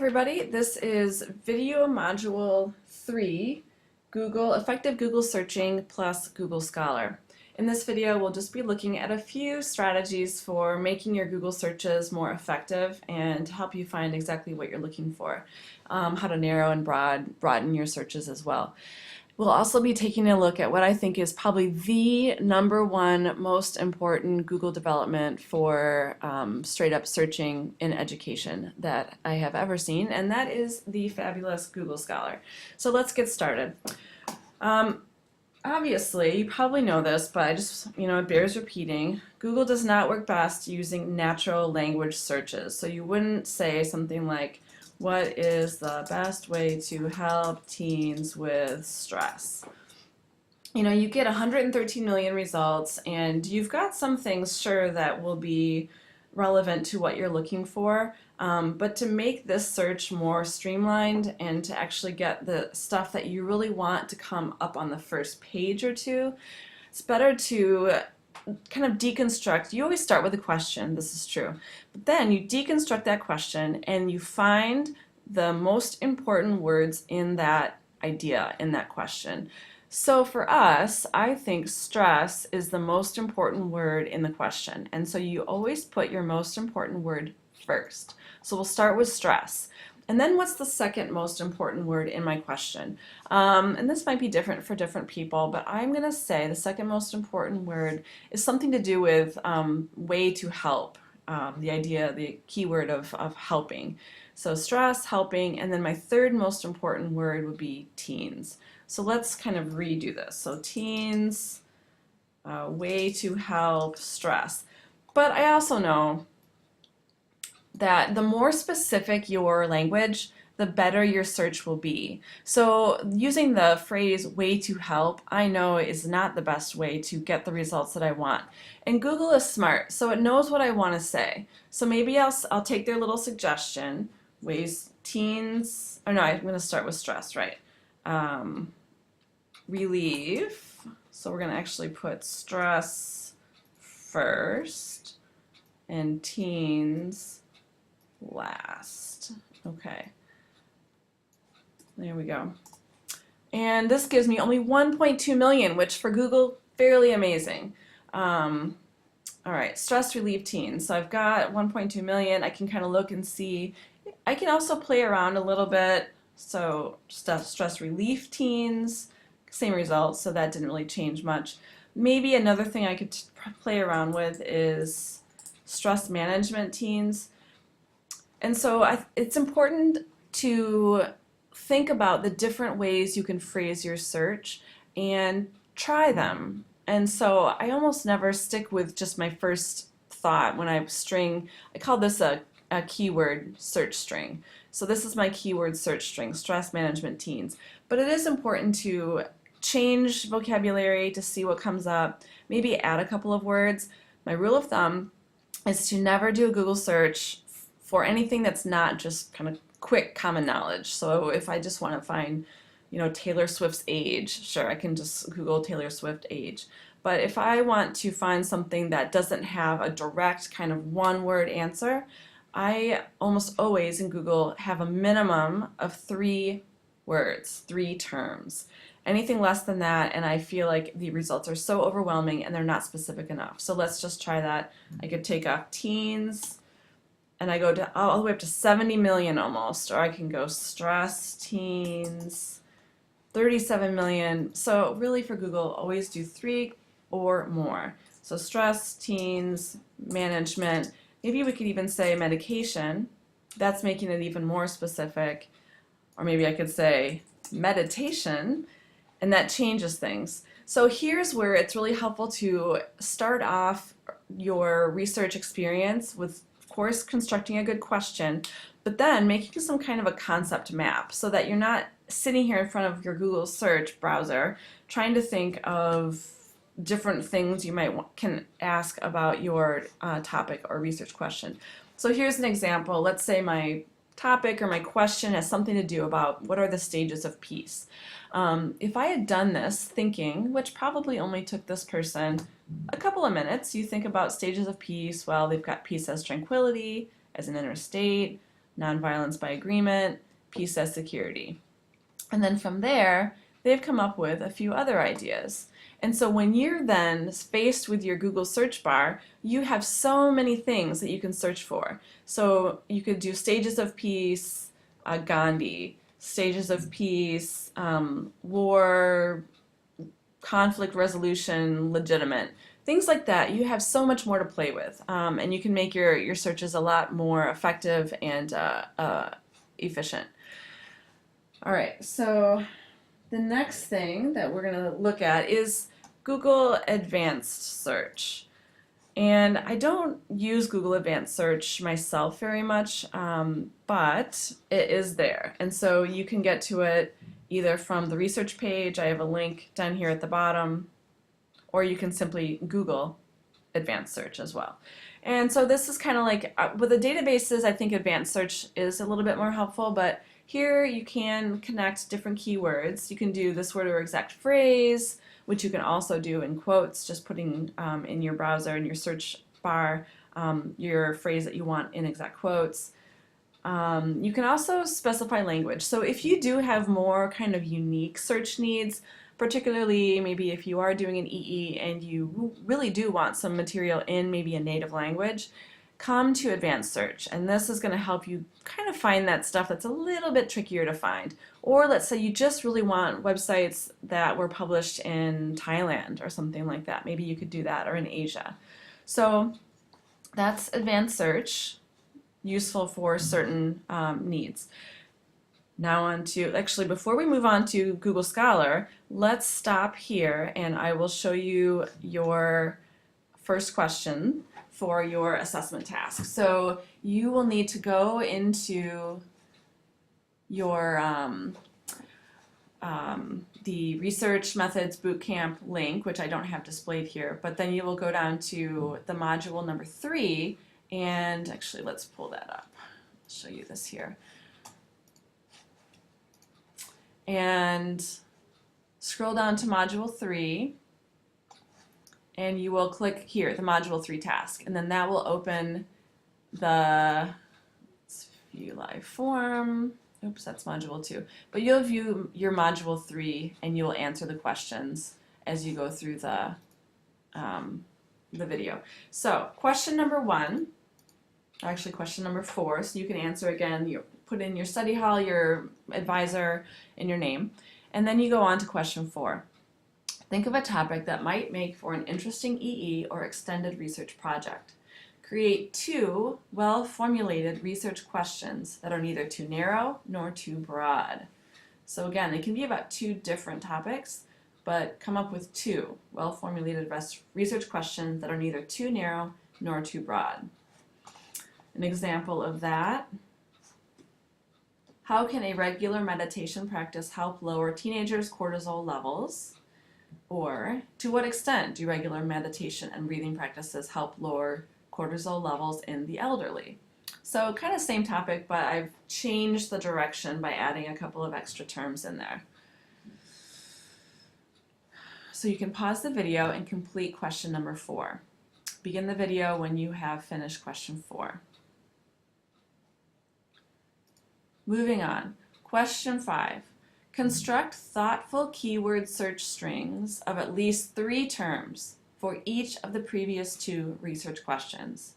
everybody, this is video module 3, Effective Google Searching plus Google Scholar. In this video, we'll just be looking at a few strategies for making your Google searches more effective and to help you find exactly what you're looking for, how to narrow and broaden your searches as well. We'll also be taking a look at what I think is probably the #1 most important Google development for straight up searching in education that I have ever seen, and that is the fabulous Google Scholar. So let's get started. Obviously, you probably know this, but it bears repeating. Google does not work best using natural language searches. So you wouldn't say something like, what is the best way to help teens with stress? You get 113 million results, and you've got some things, sure, that will be relevant to what you're looking for. But to make this search more streamlined and to actually get the stuff that you really want to come up on the first page or two, it's better to kind of deconstruct. You always start with a question, this is true, but then you deconstruct that question and you find the most important words in that idea, in that question. So for us, I think stress is the most important word in the question, and so you always put your most important word first. So we'll start with stress. And then what's the second most important word in my question? And this might be different for different people, but I'm going to say the second most important word is something to do with way to help, the keyword of helping. So stress, helping, and then my third most important word would be teens. So let's kind of redo this. So teens, way to help, stress. But I also know that the more specific your language, the better your search will be. So using the phrase way to help, I know is not the best way to get the results that I want. And Google is smart, so it knows what I want to say. So maybe I'll take their little suggestion, ways teens, or no, I'm going to start with stress, right? Relief. So we're going to actually put stress first and teens last. Okay, there we go. And this gives me only 1.2 million, which for Google, fairly amazing. All right, stress relief teens. So I've got 1.2 million. I can kind of look and see. I can also play around a little bit. So stress relief teens, same results, so that didn't really change much. Maybe another thing I could play around with is stress management teens. And so it's important to think about the different ways you can phrase your search and try them. And so I almost never stick with just my first thought when I call this a keyword search string. So this is my keyword search string, stress management teens. But it is important to change vocabulary to see what comes up, maybe add a couple of words. My rule of thumb is to never do a Google search for anything that's not just kind of quick common knowledge. So if I just want to find, Taylor Swift's age, sure, I can just Google Taylor Swift age. But if I want to find something that doesn't have a direct kind of one-word answer, I almost always in Google have a minimum of 3 words, 3 terms. Anything less than that, and I feel like the results are so overwhelming and they're not specific enough. So let's just try that. I could take off teens, and I go all the way up to 70 million almost, or I can go stress teens, 37 million. So really for Google, always do 3 or more. So stress, teens, management. Maybe we could even say medication. That's making it even more specific. Or maybe I could say meditation, and that changes things. So here's where it's really helpful to start off your research experience with, of course, constructing a good question, but then making some kind of a concept map so that you're not sitting here in front of your Google search browser trying to think of different things you can ask about your topic or research question. So here's an example. Let's say my topic or my question has something to do about what are the stages of peace. If I had done this thinking, which probably only took this person a couple of minutes, you think about stages of peace. Well, they've got peace as tranquility, as an inner state, nonviolence by agreement, peace as security. And then from there, they've come up with a few other ideas. And so when you're then faced with your Google search bar, you have so many things that you can search for. So you could do stages of peace, Gandhi, stages of peace, war, conflict resolution, legitimate. Things like that. You have so much more to play with. And you can make your searches a lot more effective and efficient. All right, so the next thing that we're going to look at is Google Advanced Search. And I don't use Google Advanced Search myself very much, but it is there. And so you can get to it either from the research page, I have a link down here at the bottom, or you can simply Google Advanced Search as well. And so this is kind of like, with the databases, I think Advanced Search is a little bit more helpful, but here you can connect different keywords. You can do this word or exact phrase, which you can also do in quotes, just putting in your browser, in your search bar, your phrase that you want in exact quotes. You can also specify language. So if you do have more kind of unique search needs, particularly maybe if you are doing an EE and you really do want some material in maybe a native language, come to Advanced Search, and this is going to help you kind of find that stuff that's a little bit trickier to find. Or let's say you just really want websites that were published in Thailand or something like that. Maybe you could do that, or in Asia. So that's Advanced Search, useful for certain needs. Now on to, actually before we move on to Google Scholar, let's stop here and I will show you your first question for your assessment task. So you will need to go into your the Research Methods Bootcamp link, which I don't have displayed here, but then you will go down to the module number 3, and actually let's pull that up. I'll show you this here. And scroll down to module 3, and you will click here, the module 3 task, and then that will open the view live form. Oops, that's module 2. But you'll view your module 3 and you will answer the questions as you go through the video. So question number 1, actually question number 4, so you can answer again. You put in your study hall, your advisor, and your name. And then you go on to question 4. Think of a topic that might make for an interesting EE or extended research project. Create 2 well-formulated research questions that are neither too narrow nor too broad. So again, they can be about 2 different topics, but come up with 2 well-formulated research questions that are neither too narrow nor too broad. An example of that: how can a regular meditation practice help lower teenagers' cortisol levels? Or, to what extent do regular meditation and breathing practices help lower cortisol levels in the elderly? So kind of same topic, but I've changed the direction by adding a couple of extra terms in there. So you can pause the video and complete question number 4. Begin the video when you have finished question 4. Moving on, question 5. Construct thoughtful keyword search strings of at least 3 terms for each of the previous 2 research questions.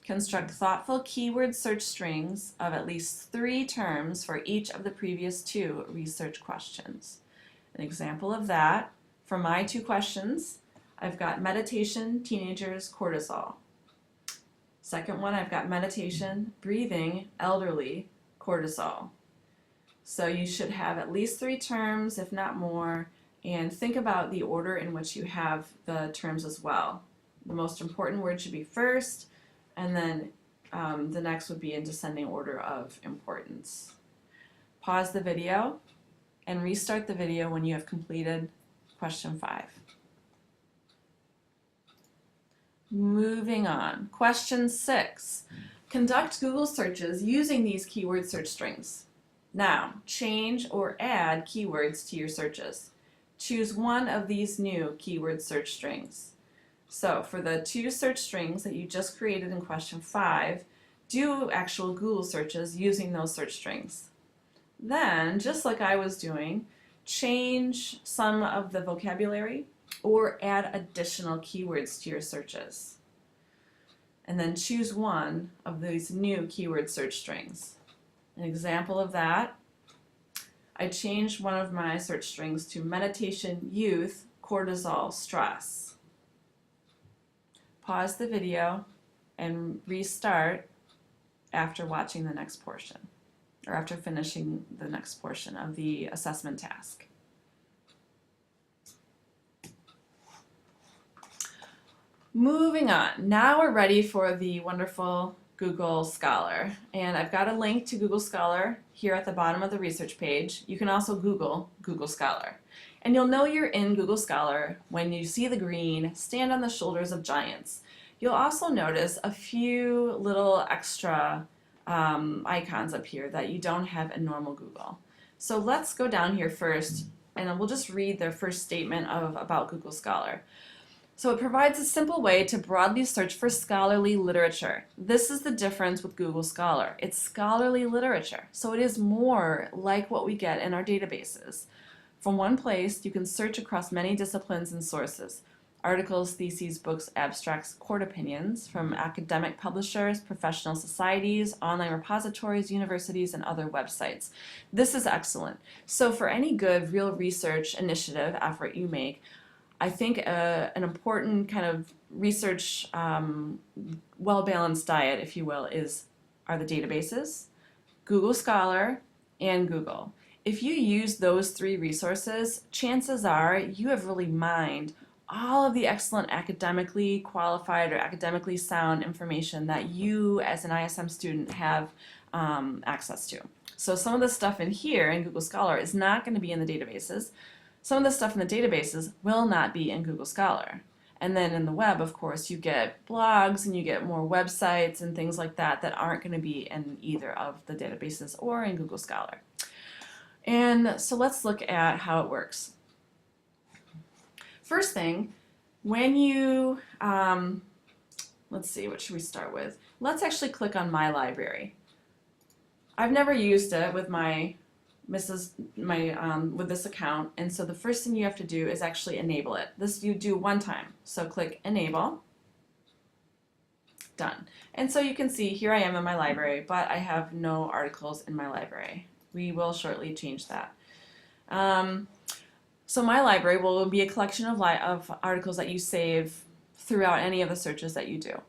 Construct thoughtful keyword search strings of at least 3 terms for each of the previous 2 research questions. An example of that, for my 2 questions, I've got meditation, teenagers, cortisol. Second one, I've got meditation, breathing, elderly, cortisol. So you should have at least 3 terms, if not more, and think about the order in which you have the terms as well. The most important word should be first, and then the next would be in descending order of importance. Pause the video and restart the video when you have completed question 5. Moving on, question 6. Conduct Google searches using these keyword search strings. Now, change or add keywords to your searches. Choose one of these new keyword search strings. So for the 2 search strings that you just created in question 5, do actual Google searches using those search strings. Then, just like I was doing, change some of the vocabulary or add additional keywords to your searches. And then choose one of these new keyword search strings. An example of that, I changed one of my search strings to meditation, youth, cortisol, stress. Pause the video and restart after watching the next portion, or after finishing the next portion of the assessment task. Moving on, now we're ready for the wonderful Google Scholar. And I've got a link to Google Scholar here at the bottom of the research page. You can also Google Google Scholar. And you'll know you're in Google Scholar when you see the green "Stand on the Shoulders of Giants." You'll also notice a few little extra icons up here that you don't have in normal Google. So let's go down here first, and we'll just read their first statement about Google Scholar. So it provides a simple way to broadly search for scholarly literature. This is the difference with Google Scholar. It's scholarly literature, so it is more like what we get in our databases. From one place, you can search across many disciplines and sources: articles, theses, books, abstracts, court opinions from academic publishers, professional societies, online repositories, universities, and other websites. This is excellent. So for any good real research initiative effort you make, I think an important kind of research, well-balanced diet, if you will, are the databases, Google Scholar, and Google. If you use those three resources, chances are you have really mined all of the excellent academically qualified or academically sound information that you as an ISM student have access to. So some of the stuff in here in Google Scholar is not going to be in the databases. Some of the stuff in the databases will not be in Google Scholar. And then in the web, of course, you get blogs and you get more websites and things like that that aren't going to be in either of the databases or in Google Scholar. And so let's look at how it works. First thing, when you, let's see, what should we start with? Let's actually click on My Library. I've never used it with with this account, and so the first thing you have to do is actually enable it. This you do one time, so click Enable. Done. And so you can see here I am in my library, but I have no articles in my library. We will shortly change that. So my library will be a collection of articles that you save throughout any of the searches that you do.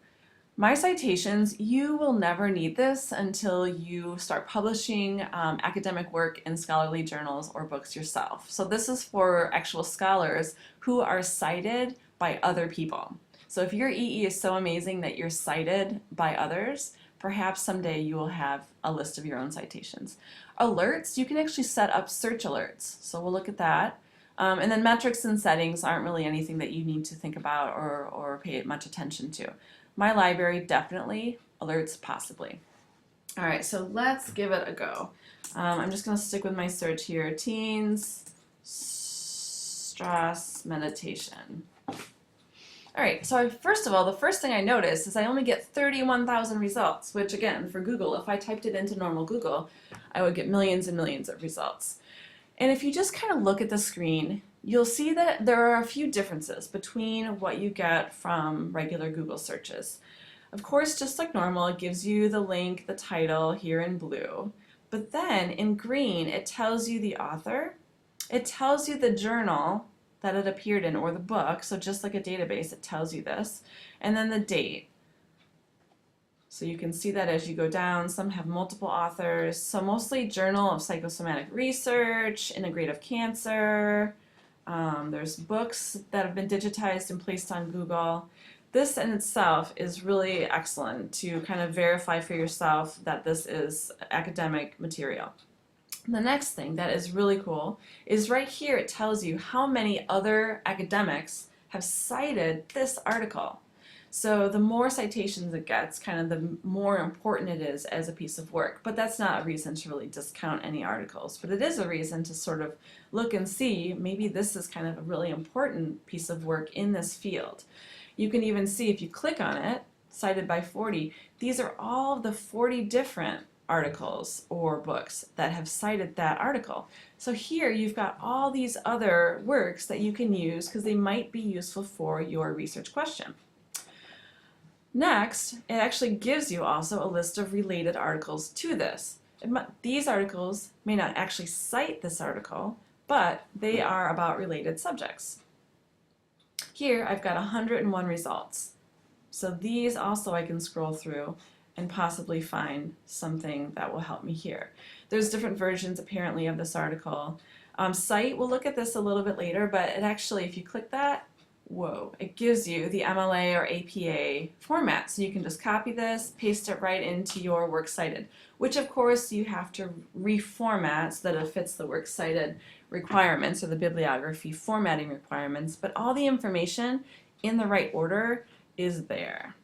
My citations, you will never need this until you start publishing academic work in scholarly journals or books yourself. So this is for actual scholars who are cited by other people. So if your EE is so amazing that you're cited by others, perhaps someday you will have a list of your own citations. Alerts, you can actually set up search alerts. So we'll look at that. And then metrics and settings aren't really anything that you need to think about or pay much attention to. My library, definitely. Alerts, possibly. All right, so let's give it a go. I'm just going to stick with my search here. Teens, stress, meditation. All right, so first of all, the first thing I noticed is I only get 31,000 results, which again, for Google, if I typed it into normal Google, I would get millions and millions of results. And if you just kind of look at the screen, you'll see that there are a few differences between what you get from regular Google searches. Of course, just like normal, it gives you the link, the title here in blue. But then in green, it tells you the author. It tells you the journal that it appeared in, or the book. So just like a database, it tells you this. And then the date. So you can see that as you go down, some have multiple authors. So mostly Journal of Psychosomatic Research, Integrative Cancer. There's books that have been digitized and placed on Google. This in itself is really excellent to kind of verify for yourself that this is academic material. The next thing that is really cool is right here it tells you how many other academics have cited this article. So the more citations it gets, kind of the more important it is as a piece of work. But that's not a reason to really discount any articles. But it is a reason to sort of look and see, maybe this is kind of a really important piece of work in this field. You can even see if you click on it, cited by 40. These are all of the 40 different articles or books that have cited that article. So here you've got all these other works that you can use because they might be useful for your research question. Next, it actually gives you also a list of related articles to this. These articles may not actually cite this article, but they are about related subjects. Here I've got 101 results. So these also I can scroll through and possibly find something that will help me here. There's different versions apparently of this article. Cite, we'll look at this a little bit later, but it actually, if you click that, whoa, it gives you the MLA or APA format. So you can just copy this, paste it right into your works cited, which of course you have to reformat so that it fits the works cited requirements or the bibliography formatting requirements, but all the information in the right order is there.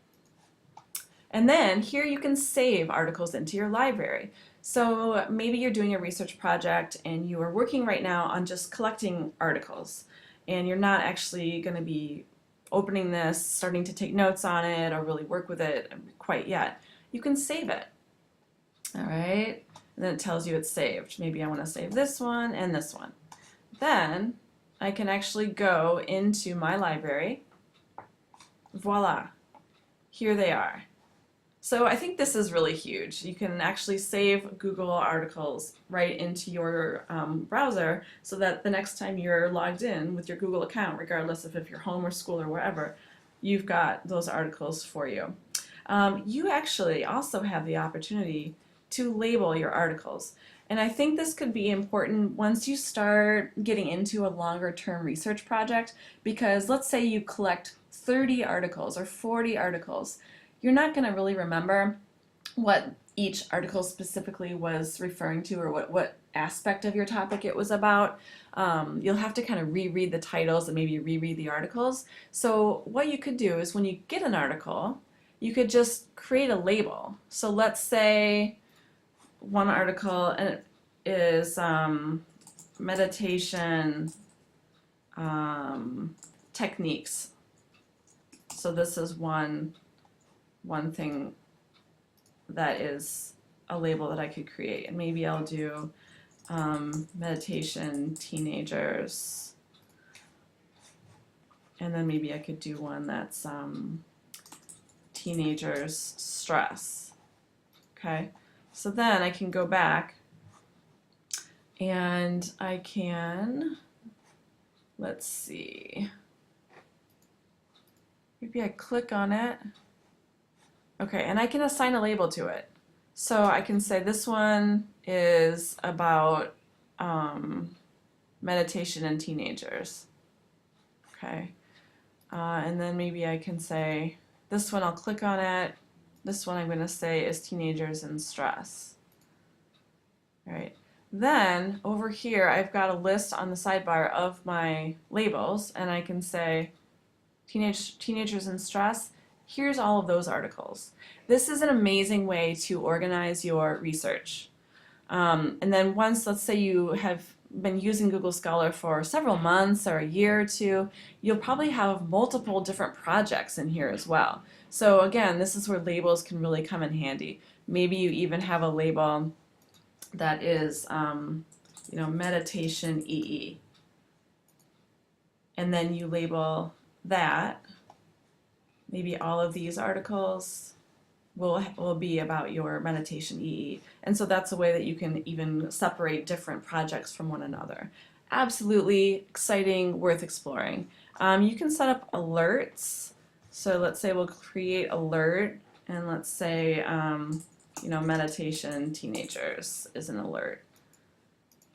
And then here you can save articles into your library. So maybe you're doing a research project and you are working right now on just collecting articles, and you're not actually going to be opening this, starting to take notes on it, or really work with it quite yet. You can save it. All right, and then it tells you it's saved. Maybe I want to save this one and this one. Then I can actually go into my library. Voila, here they are. So I think this is really huge. You can actually save Google articles right into your browser so that the next time you're logged in with your Google account, regardless of if you're home or school or wherever, you've got those articles for you. You actually also have the opportunity to label your articles. And I think this could be important once you start getting into a longer term research project, because let's say you collect 30 articles or 40 articles. You're not going to really remember what each article specifically was referring to or what aspect of your topic it was about. You'll have to kind of reread the titles and maybe reread the articles. So what you could do is when you get an article, you could just create a label. So let's say one article and it is meditation techniques. So this is one thing that is a label that I could create, and maybe I'll do meditation teenagers, and then maybe I could do one that's teenagers stress. Okay, so then I can go back and I can, let's see, maybe I click on it. Okay, and I can assign a label to it. So I can say this one is about meditation in teenagers. Okay, and then maybe I can say this one, I'll click on it. This one I'm going to say is teenagers and stress. All right. Then over here I've got a list on the sidebar of my labels, and I can say teenagers and stress. Here's all of those articles. This is an amazing way to organize your research. And then once, let's say you have been using Google Scholar for several months or a year or two, you'll probably have multiple different projects in here as well. So again, this is where labels can really come in handy. Maybe you even have a label that is, meditation EE. And then you label that. Maybe all of these articles will be about your meditation EE. And so that's a way that you can even separate different projects from one another. Absolutely exciting, worth exploring. You can set up alerts. So let's say we'll create alert, and let's say, meditation teenagers is an alert.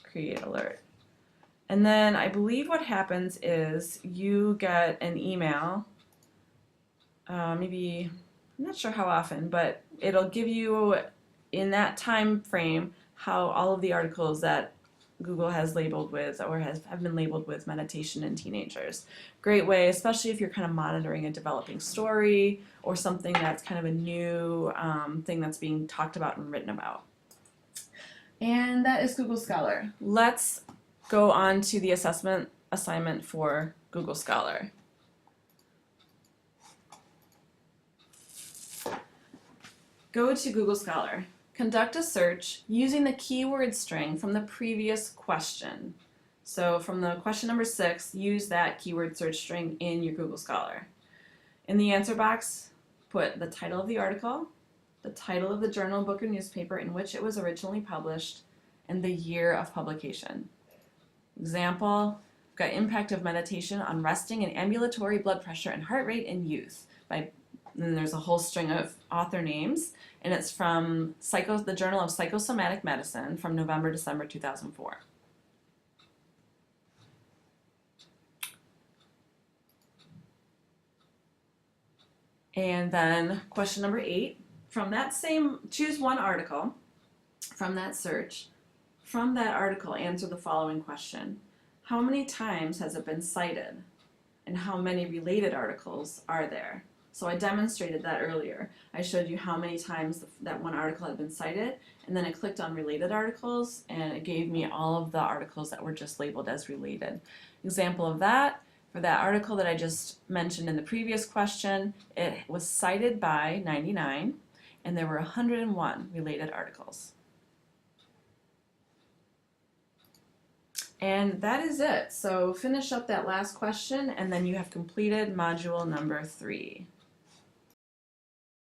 Create alert. And then I believe what happens is you get an email. Maybe, I'm not sure how often, but it'll give you in that time frame how all of the articles that Google has labeled with or have been labeled with meditation in teenagers. Great way, especially if you're kind of monitoring a developing story or something that's kind of a new thing that's being talked about and written about. And that is Google Scholar. Let's go on to the assignment for Google Scholar. Go to Google Scholar. Conduct a search using the keyword string from the previous question. So from the question number 6, use that keyword search string in your Google Scholar. In the answer box, put the title of the article, the title of the journal, book, or newspaper in which it was originally published, and the year of publication. Example, we've got impact of meditation on resting and ambulatory blood pressure and heart rate in youth. And then there's a whole string of author names, and it's from the Journal of Psychosomatic Medicine from November-December 2004. And then question number 8, from that same, choose one article from that search. From that article, answer the following question. How many times has it been cited? And how many related articles are there? So I demonstrated that earlier. I showed you how many times that one article had been cited, and then I clicked on related articles, and it gave me all of the articles that were just labeled as related. Example of that, for that article that I just mentioned in the previous question, it was cited by 99, and there were 101 related articles. And that is it. So finish up that last question, and then you have completed module number 3.